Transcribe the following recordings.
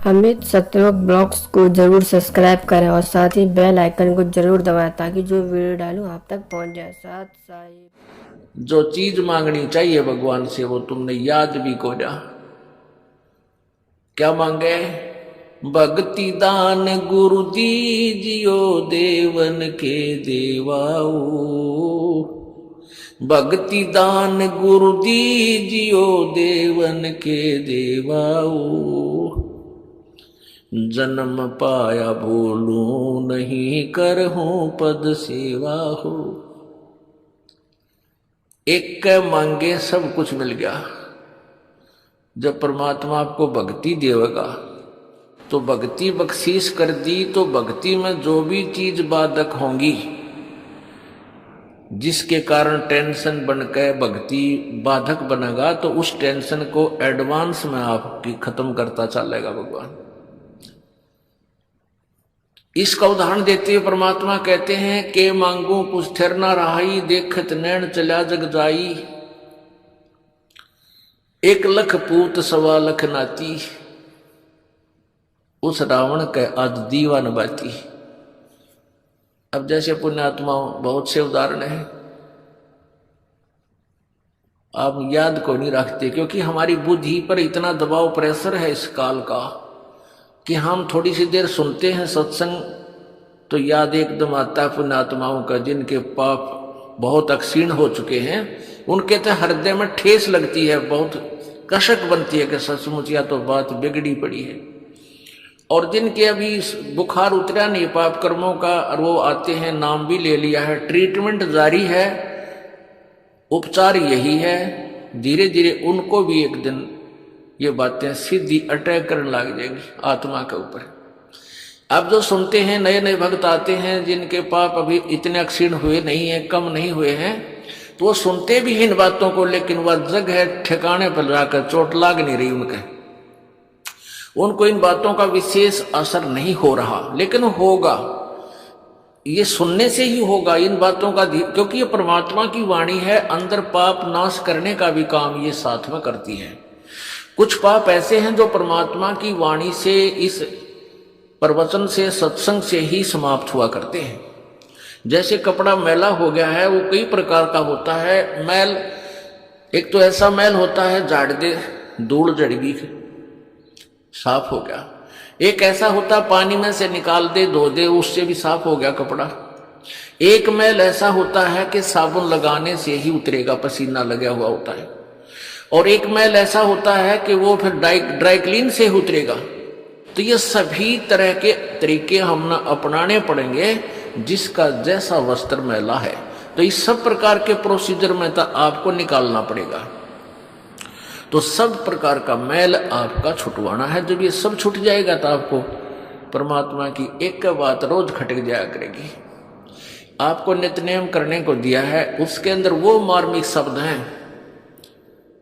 Amit Satyalok blogs को जरूर subscribe करें और साथ ही बेल आइकन को जरूर दबाएं ताकि जो वीडियो डालूं आप तक पहुंच जाए। साथ साथ जो चीज मांगनी चाहिए भगवान से वो तुमने याद भी को जा। क्या मांगे? भक्ति दान गुरु दीजियो देवन के देवाओ। भक्ति दान गुरु दीजियो देवन के देवाओ। जन्म पाया भूलू नहीं करहूं पद सेवा हो। एक के मांगे सब कुछ मिल गया। जब परमात्मा आपको भक्ति देगा तो भक्ति बख्शीश कर दी तो भक्ति में जो भी चीज बाधक होंगी जिसके कारण टेंशन बनकर भक्ति बाधक बनेगा तो उस टेंशन को एडवांस में आपकी खत्म करता चलेगा भगवान। इसका उदाहरण देते हुए परमात्मा कहते हैं के मांगू कुछ ठहर ना रहाई देखत नैन चला जग जाई। 1 लाख पूत 1.25 लाख नाती उस रावण के आज दीवान बाती। अब जैसे पुण्यात्मा बहुत से उदाहरण हैं आप याद को नहीं रखते क्योंकि हमारी बुद्धि पर इतना दबाव प्रेशर है इस काल का कि हम थोड़ी सी देर सुनते हैं सत्संग तो याद एकदम आता है पुण्यात्माओं का जिनके पाप बहुत अक्षीण हो चुके हैं। उनके तो हृदय में ठेस लगती है, बहुत कशक बनती है कि सचमुच या तो बात बिगड़ी पड़ी है। और जिनके अभी बुखार उतरा नहीं पाप कर्मों का और वो आते हैं नाम भी ले लिया है, ट्रीटमेंट जारी है, उपचार यही है, धीरे धीरे उनको भी एक दिन ये बातें सीधी अटैक करने लग जाएंगी आत्मा के ऊपर। अब जो सुनते हैं नए नए भक्त आते हैं जिनके पाप अभी इतने अक्षीण हुए नहीं है, कम नहीं हुए हैं, तो वो सुनते भी इन बातों को लेकिन वह जगह ठिकाने पर जाकर चोट लाग नहीं रही उनको इन बातों का विशेष असर नहीं हो रहा लेकिन होगा, ये सुनने से ही होगा इन बातों का क्योंकि ये परमात्मा की वाणी है। अंदर पाप नाश करने का भी काम ये साथ में करती है। कुछ पाप ऐसे हैं जो परमात्मा की वाणी से इस प्रवचन से सत्संग से ही समाप्त हुआ करते हैं। जैसे कपड़ा मैला हो गया है वो कई प्रकार का होता है मैल। एक तो ऐसा मैल होता है झाड़ दे धूल जड़ गई साफ हो गया, एक ऐसा होता पानी में से निकाल दे धो दे उससे भी साफ हो गया कपड़ा। एक मैल ऐसा होता है कि साबुन लगाने से ही उतरेगा, पसीना लगा हुआ होता है। और एक मैल ऐसा होता है कि वो फिर ड्राई क्लीन से ही उतरेगा। तो ये सभी तरह के तरीके हम ना अपनाने पड़ेंगे जिसका जैसा वस्त्र मैला है। तो इस सब प्रकार के प्रोसीजर में तो आपको निकालना पड़ेगा। तो सब प्रकार का मैल आपका छुटवाना है। जब ये सब छूट जाएगा तो आपको परमात्मा की एक बात रोज खटक जाया करेगी। आपको नित्यनेम करने को दिया है उसके अंदर वो मार्मिक शब्द हैं,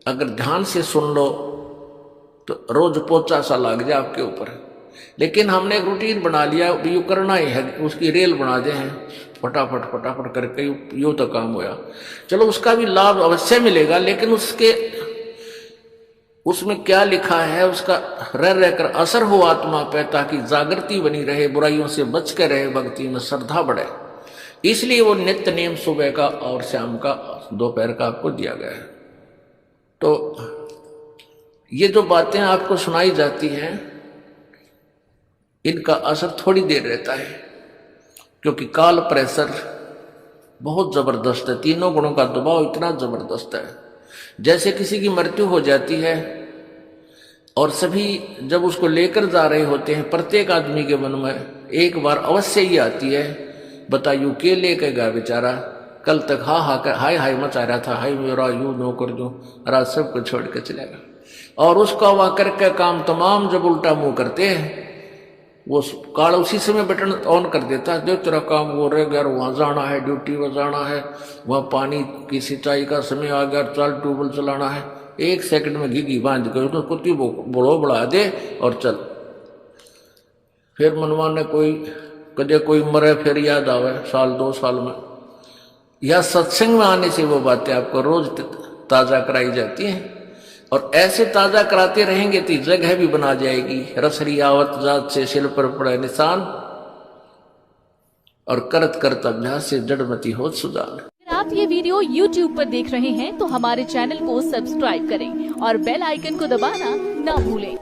अगर ध्यान से सुन लो तो रोज पोचा सा लग जाए आपके ऊपर। लेकिन हमने एक रूटीन बना लिया यू करना ही है, उसकी रेल बना दे हैं फटाफट फटाफट करके यूं तो काम होया। चलो उसका भी लाभ अवश्य मिलेगा लेकिन उसमें क्या लिखा है उसका रह रहकर असर हो आत्मा पे ताकि जागृति बनी रहे, बुराइयों से बच के रहे, भक्ति में श्रद्धा बढ़े। इसलिए वो नित्य नियम सुबह का और शाम का दोपहर का आपको दिया गया है। तो ये जो बातें आपको सुनाई जाती हैं इनका असर थोड़ी देर रहता है क्योंकि काल प्रेशर बहुत जबरदस्त है, तीनों गुणों का दबाव इतना जबरदस्त है। जैसे किसी की मृत्यु हो जाती है और सभी जब उसको लेकर जा रहे होते हैं प्रत्येक आदमी के मन में एक बार अवश्य ही आती है बता यू के लेकर गया बेचारा, कल तक हाय हाय मचा रहा था, हाय मेरा यूं नो कर दूं, रात सबको छोड़ कर चलेगा। और उसका वह करके काम तमाम जब उल्टा मुंह करते हैं वो काल उसी समय बटन ऑन कर देता है, जो तेरा काम वो रह गया, वहां जाना है, ड्यूटी पर जाना है, वहां पानी की सिंचाई का समय आ गया, चल ट्यूबवेल चलाना है, 1 सेकंड में घी बांध कर तो कुत्ती बोलो बढ़ा दे और चल। फिर मनमान ने कदे कोई मरे फिर याद आवे साल 2 साल में, या सत्संग में आने से वो बातें आपको रोज ताजा कराई जाती हैं। और ऐसे ताजा कराते रहेंगे तो जगह भी बना जाएगी। रसरी आवत जात से शिल पर पड़े निशान, और करत करत अभ्यास से जड़मती हो सुजान। अगर आप ये वीडियो YouTube पर देख रहे हैं तो हमारे चैनल को सब्सक्राइब करें और बेल आइकन को दबाना ना भूलें।